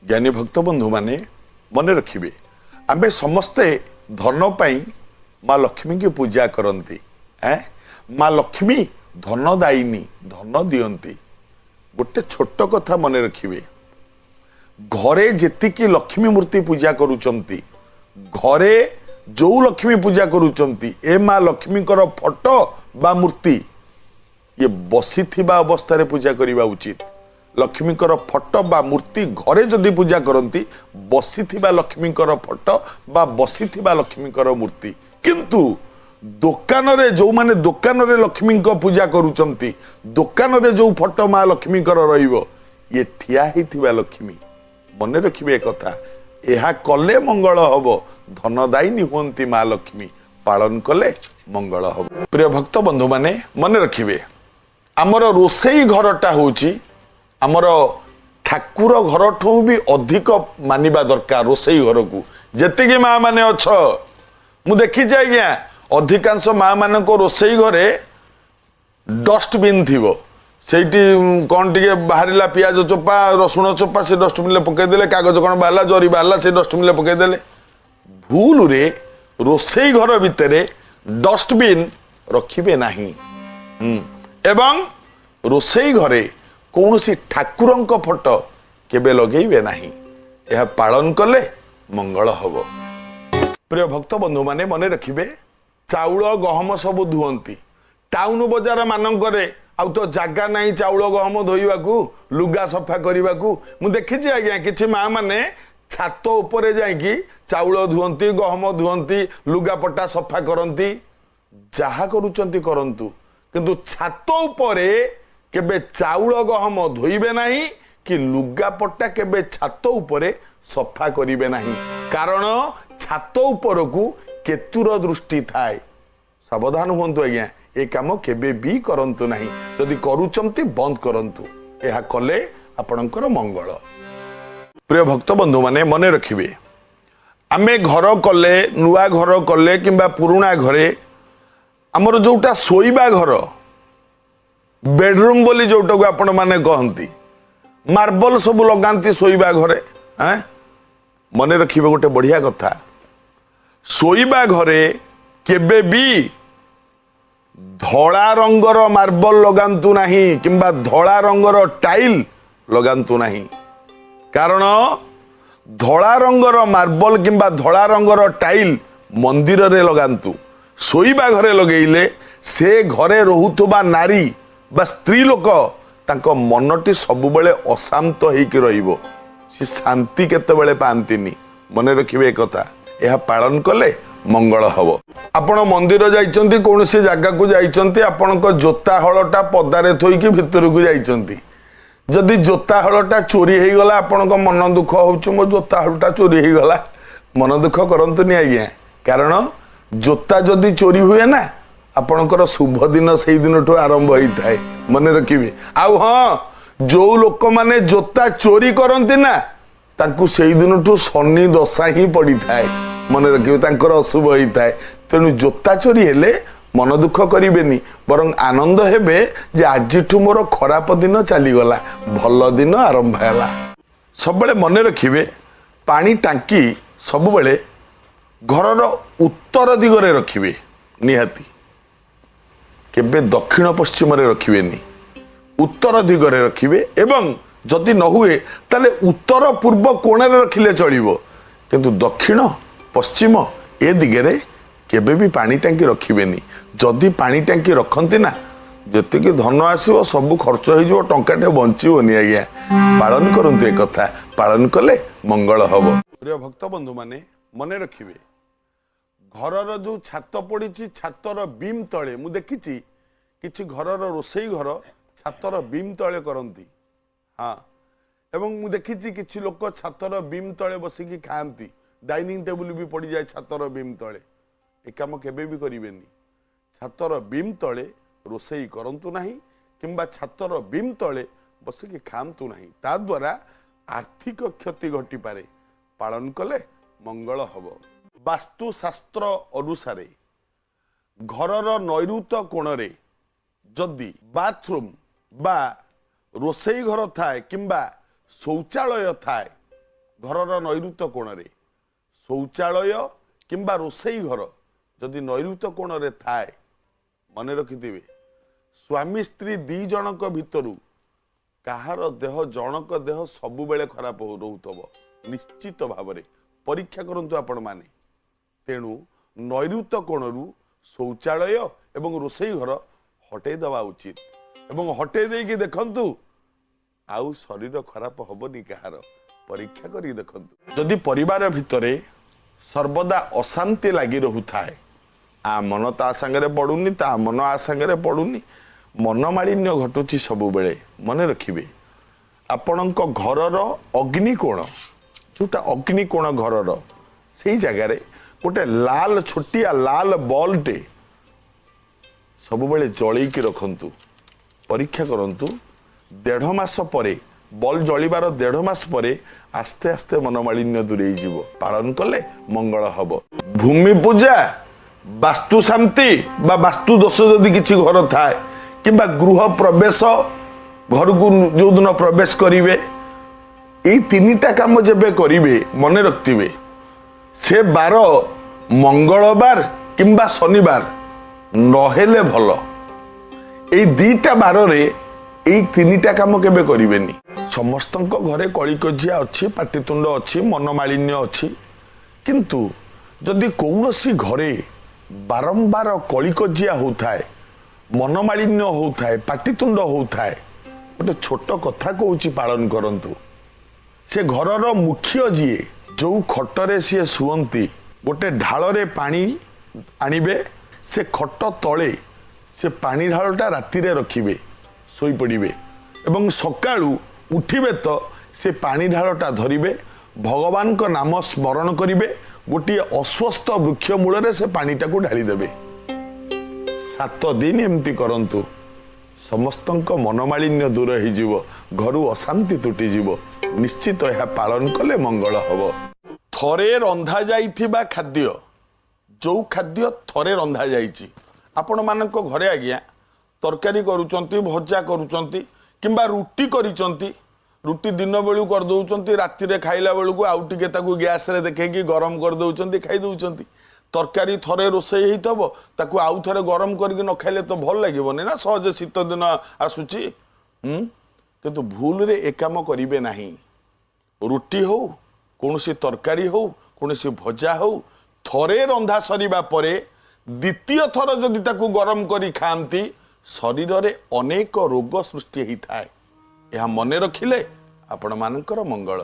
ज्ञानी भक्त बंधु माने मन रखिए आमे समस्ते धन पाई माँ लक्ष्मी की पूजा करती माँ लक्ष्मी धन दायिनी धन दियंती गोटे छोट कथा मन रखिए घरे जेतिकी लक्ष्मी मूर्ति पूजा करुचंती घरे जो लक्ष्मी पूजा करुचंती ए माँ लक्ष्मी फोटो बा मूर्ति ये बसी अवस्था पूजा करने उचित लक्ष्मी फोटो बा मूर्ति घरे जदि पूजा करती बसी लक्ष्मी फोटो बा बसी लक्ष्मी मूर्ति किंतु दुकान रे जो माने दुकान रे लक्ष्मी पूजा करुचंती दुकान रे जो फोटो माँ लक्ष्मी रहिबो ये ठिया हिथिबा लक्ष्मी मन रखिबे कथा यह कले मंगल हब धनदायिनी हुंती माँ लक्ष्मी पालन कले मंगल हब। प्रिय भक्त बंधु माने मन रखिबे आमर रोसई घरटा होची आमर ठाकुर घर ठू भी अधिक मानिबा दरकार रोसई घर को जेतिकी माँ माने अछ मु देखी आज्ञा अधिकांश माँ मान रोसई घरे डस्टबिन थी सेठी कौन टे बाहर पियाज चोपा रसुण चोपा से डस्टबिन पकईदे कागज कौन बाहर जरी बाहर से डस्टबिन पकईदे भूल रे रोसई घर भितर डस्टबिन रखिबे नहीं एवं रोसई घरे कौन सी ठाकुर फोटो केबे लगेबे नहीं यह पालन कले मंगल हब। प्रिय भक्त बंधु माने मन रखिबे चाउल गहम सब धुअंती टाउन बजार मानकरे आउ तो जगह नहीं चाउल गहम धोइबाकू लुगा सफा करने मु देखी आज्ञा किछि माँ माने छात उपरे जाइकी चाउल धुअंती गहम धुअंती लुगापटा सफा करती जहा करुचंती करंतु किंतु छात उपरे केबे चाउल गहम धोइबे नहीं कि लुगापटा केबे छात उपरे सफा करिबे नहीं कारण छात उपरकू केतुर दृष्टि थाए सावधान हुंतु आज्ञा ए काम केबे भी करंतु नहीं जदि करूचंती बंद करंतु यह कले आपणकर मंगल। प्रिय भक्त बंधु माने मन रखिबे आमे घर कले नुआ घर कले किंबा पुराणा घरे आमर जोटा सोइबा घर बेडरूम बोली जोटा को आपण माने कहंती मार्बल सब लगांती सोइबा घरे मन रखिबे गोटे बढ़िया कथा सोइबा घरे केबे भी धड़ा रंगर मार्बल लगांतु नहीं किंबा धड़ा रंगर टाइल लगांतु नहीं कारण धड़ा रंगर मार्बल किंबा धड़ा रंगर टाइल मंदिर रे लगांतु सोइबा घरे लगेइले से घरे रहुथबा नारी बा स्त्री लोक तांको मनटी सबुबेले अशांत होइके रहिबो से शांति केतेबेले पांतिनी मन रखिबे कथा यह पालन कले मंगल हब। आपण मंदिर जाइचंती कौन सी जगह को जाइचंती आपण को जोता हलटा पदारे थोइकी भितर को जाइचंती जदि जोता हलटा चोरी हो गला आपण को मन दुख होउछ मो जोता हलटा चोरी हो गला मन दुख करंतुनी आज्ञा कारण जोता जदि चोरी हुए ना आपणकर शुभ दिन से दिन ठू आरंभ होता है मन रखिए आउ हाँ जो लोक माने जोता चोरी करती ना ताकू से दिन ठू शनि दशा ही पड़ी थाए मन रखिए तांकर अशुभ होता है तेणु जोता चोरी हेले मन दुख करेनि बरं आनंद हेबे जे आज मोर खराब दिन चलीगला भल दिन आरंभ है सब मन रखिए पानी टांकी सब बेले घरर उत्तर दिगरे रखिए निहाती केबे दक्षिण पश्चिम रे रखिबेनी उत्तर दिगरे रखिबे एवं जदि न हुए ताले उत्तर पूर्व कोणे रे रखिले चलिबो किंतु दक्षिण पश्चिम ए दिगरे केबे भी पानी टांकी रखिबेनी जदि पानी टांकी रखंती ना जतिके धन आसीबो सब खर्च हो जो टंकाटे बंचिबोनी आज्ञा पालन करंतु ए कथा पालन कले मंगल हब। प्रिय भक्त बंधु माने मने रखिबे घरर जो छात पड़ी छातर बीम तले मु देखी किछि घरर रोसई घर छातर बीम तले करती हाँ एवं मु देखी किछि लोक छातर बीम तले बसिकी खाती डाइनिंग टेबुल भी पड़ जाए छातर बीम तले ए काम केबे भी करिवेनी छातर बीम तले रोसई करंतु नहीं किंबा छातर बीम तले बसिकी खातु नहीं ता द्वारा आर्थिक क्षति घटी पारे पालन कले मंगल हब। वास्तुशास्त्र अनुसार घरर नैऋत कोणरे जदि बाथरूम बा रोसई घर थाए किंबा शौचालय थाए घरर नैऋत कोण रे शौचालय किंबा रोसई घर जदि नैऋत कोण रे थाए मन रखिथिबे स्वामी स्त्री दी जनक भितरु कहार देह जनक देह सबु बेले खराब रोहुतबो निश्चित भाव में परीक्षा करंतु आपण माने तेणु नैऋत कोणरू शौचालय एवं रोसई घर हटे दवा उचित एवं हटे देकी देखंतु आउ शरीर खराब हबनी कहार परीक्षा करी देखंतु जदि परिवार भितरे सर्वदा अशांति लगी रहुथाए आ मन ता संगे पड़ुनी ता मन आ संगे पड़ुनी मनमालिन्य घटुची सबु बेले मन रखिबे आपणक घरर अग्निकोण जोटा अग्निकोण घरर से जगार गोटे लाल छोटिया लाल बल्बटे सब बेले जलैकी रखंतु परीक्षा करंतु 1.5 मास परे बल्ब जलिबार 1.5 मास परे आस्ते आस्ते मनमालिन्य दूरे जीव पालन कले मंगल हब भूमि पूजा वास्तु शांति बा वास्तु दोष जदि किछि घर थाए किंबा गृह प्रवेश घर को जो दिन प्रवेश करिवे एई 3टा काम जेबे करिवे मन रखिबे से बार मंगलवार किंबा शनिवार नहेले भल एई 2टा बार रे एई 3टा काम केबे करिवेनी समस्तंक घरे कलिकजिया अच्छी पाटितुंड अच्छी मनमालिन्य अच्छी किंतु जदि कौनसी घरे बारंबार कलिकजिया होताए मनमालिन्य होताए पाटितुंड होताए गोटे छोट कथा कहूँ पालन करंतु से घरर मुख्य जीए जो खटरे सी शुअंती गोटे ढाଳରେ पानी आनिबे से खट तले से पानी ढालटा राति रे रखिबे सोई पड़िबे एवं सकाळू उठिबे तो से पानी ढालटा धरिबे भगवान को नाम स्मरण करिबे गोटे अस्वस्थ वृक्ष मूल से पानीटा को ढाली देबे 7 दिन एमती करंतु समस्तंक मनमालिन्य दूर हो घर अशांति तुटी जीव निश्चित यह पालन कले मंगल हब थरे रंधा जाइथिबा खाद्य जो खाद्य थरे रंधा जाइछि आपण मानक घरे आज्ञा तरकारी करूचंती भजा करूचंती किंबा रुटी करिचंती रुटी दिन बेलू कर दउचंती राति रे खाइला बेलू को आउ टिके ताकू गैस रे देखेकी गरम कर दउचंती खाइ दउचंती तरकारी थरे रोसई होइतबो ताकू आउ थरे गरम करके न खाइले तो भल लागिबोनी ना सहज शीत दिन आसुची किंतु भूल रे ए काम करिवे नाही रुटी हो कोनसी तरकारी हो कोनसी भजा हो थरे रंधा सरीबा परे द्वितीय थर जदि ताकू गरम करी खांती शरीर रे अनेक रोग सृष्टि होता है यह मन रखिले आपण मानकर मंगल।